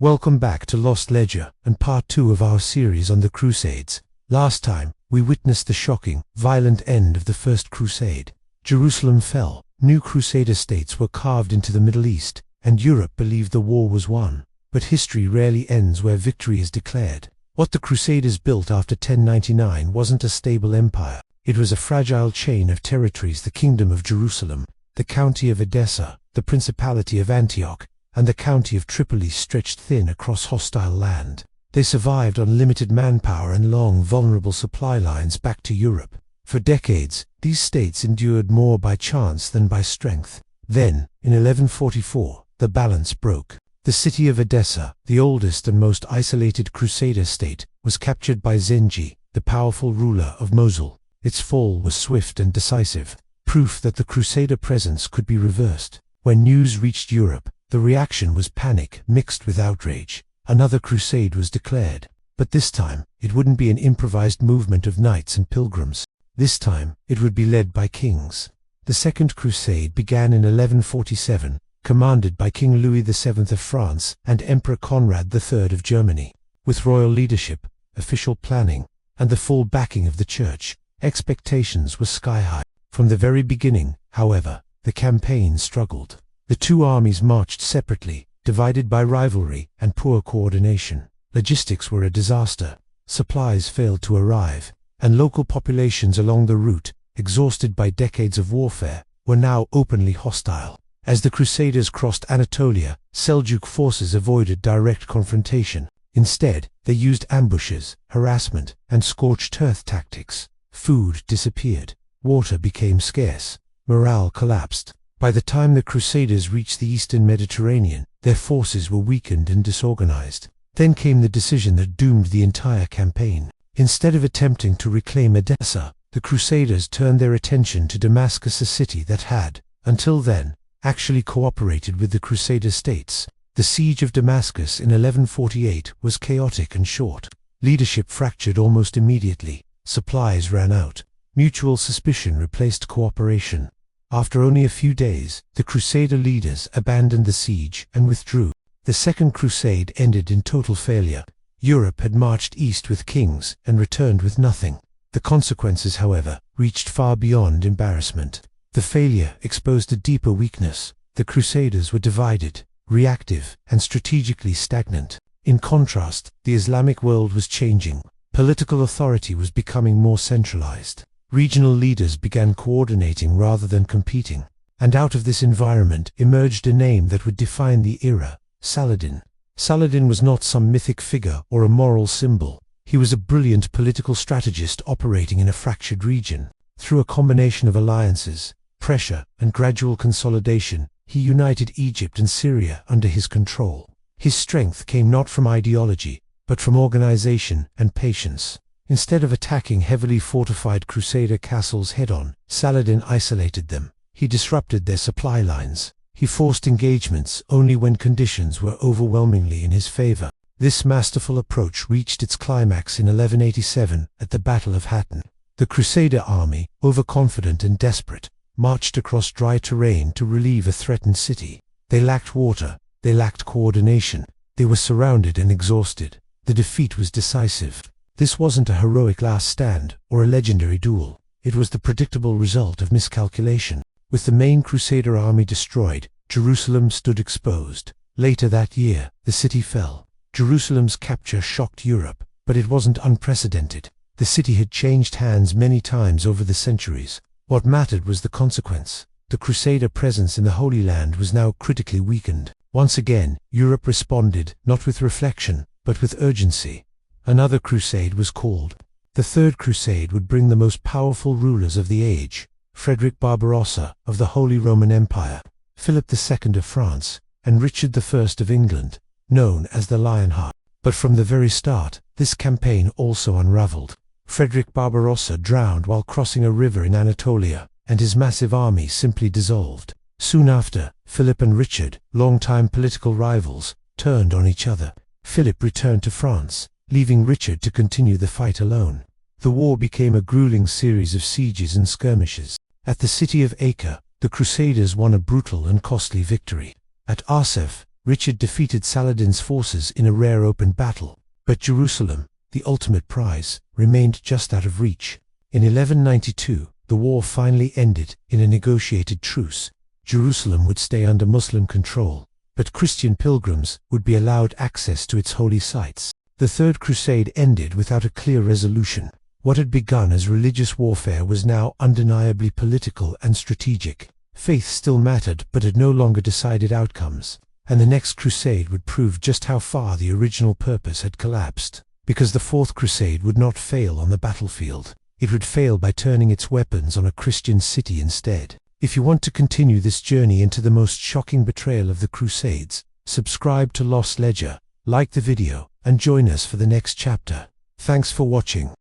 Welcome back to Lost Ledger and part 2 of our series on the Crusades. Last time, we witnessed the shocking, violent end of the First Crusade. Jerusalem fell, new Crusader states were carved into the Middle East, and Europe believed the war was won. But history rarely ends where victory is declared. What the Crusaders built after 1099 wasn't a stable empire. It was a fragile chain of territories: the Kingdom of Jerusalem, the County of Edessa, the Principality of Antioch, and the County of Tripoli stretched thin across hostile land. They survived on limited manpower and long, vulnerable supply lines back to Europe. For decades, these states endured more by chance than by strength. Then, in 1144, the balance broke. The city of Edessa, the oldest and most isolated Crusader state, was captured by Zengi, the powerful ruler of Mosul. Its fall was swift and decisive, proof that the Crusader presence could be reversed. When news reached Europe, the reaction was panic mixed with outrage. Another crusade was declared. But this time, it wouldn't be an improvised movement of knights and pilgrims. This time, it would be led by kings. The Second Crusade began in 1147, commanded by King Louis VII of France and Emperor Conrad III of Germany. With royal leadership, official planning, and the full backing of the Church, expectations were sky-high. From the very beginning, however, the campaign struggled. The two armies marched separately, divided by rivalry and poor coordination. Logistics were a disaster. Supplies failed to arrive, and local populations along the route, exhausted by decades of warfare, were now openly hostile. As the Crusaders crossed Anatolia, Seljuk forces avoided direct confrontation. Instead, they used ambushes, harassment, and scorched earth tactics. Food disappeared. Water became scarce. Morale collapsed. By the time the Crusaders reached the eastern Mediterranean, their forces were weakened and disorganized. Then came the decision that doomed the entire campaign. Instead of attempting to reclaim Edessa, the Crusaders turned their attention to Damascus, a city that had, until then, actually cooperated with the Crusader states. The siege of Damascus in 1148 was chaotic and short. Leadership fractured almost immediately. Supplies ran out. Mutual suspicion replaced cooperation. After only a few days, the Crusader leaders abandoned the siege and withdrew. The Second Crusade ended in total failure. Europe had marched east with kings and returned with nothing. The consequences, however, reached far beyond embarrassment. The failure exposed a deeper weakness. The Crusaders were divided, reactive, and strategically stagnant. In contrast, the Islamic world was changing. Political authority was becoming more centralized. Regional leaders began coordinating rather than competing. And out of this environment emerged a name that would define the era: Saladin. Saladin was not some mythic figure or a moral symbol. He was a brilliant political strategist operating in a fractured region. Through a combination of alliances, pressure, and gradual consolidation, he united Egypt and Syria under his control. His strength came not from ideology, but from organization and patience. Instead of attacking heavily fortified Crusader castles head-on, Saladin isolated them. He disrupted their supply lines. He forced engagements only when conditions were overwhelmingly in his favor. This masterful approach reached its climax in 1187 at the Battle of Hattin. The Crusader army, overconfident and desperate, marched across dry terrain to relieve a threatened city. They lacked water. They lacked coordination. They were surrounded and exhausted. The defeat was decisive. This wasn't a heroic last stand or a legendary duel. It was the predictable result of miscalculation. With the main Crusader army destroyed, Jerusalem stood exposed. Later that year, the city fell. Jerusalem's capture shocked Europe, but it wasn't unprecedented. The city had changed hands many times over the centuries. What mattered was the consequence. The Crusader presence in the Holy Land was now critically weakened. Once again, Europe responded, not with reflection, but with urgency. Another crusade was called. The Third Crusade would bring the most powerful rulers of the age: Frederick Barbarossa of the Holy Roman Empire, Philip II of France, and Richard I of England, known as the Lionheart. But from the very start, this campaign also unraveled. Frederick Barbarossa drowned while crossing a river in Anatolia, and his massive army simply dissolved. Soon after, Philip and Richard, longtime political rivals, turned on each other. Philip returned to France, leaving Richard to continue the fight alone. The war became a grueling series of sieges and skirmishes. At the city of Acre, the Crusaders won a brutal and costly victory. At Arsef, Richard defeated Saladin's forces in a rare open battle, but Jerusalem, the ultimate prize, remained just out of reach. In 1192, the war finally ended in a negotiated truce. Jerusalem would stay under Muslim control, but Christian pilgrims would be allowed access to its holy sites. The Third Crusade ended without a clear resolution. What had begun as religious warfare was now undeniably political and strategic. Faith still mattered, but had no longer decided outcomes, and the next crusade would prove just how far the original purpose had collapsed. Because the Fourth Crusade would not fail on the battlefield. It would fail by turning its weapons on a Christian city instead. If you want to continue this journey into the most shocking betrayal of the Crusades, subscribe to Lost Ledger, like the video, and join us for the next chapter. Thanks for watching.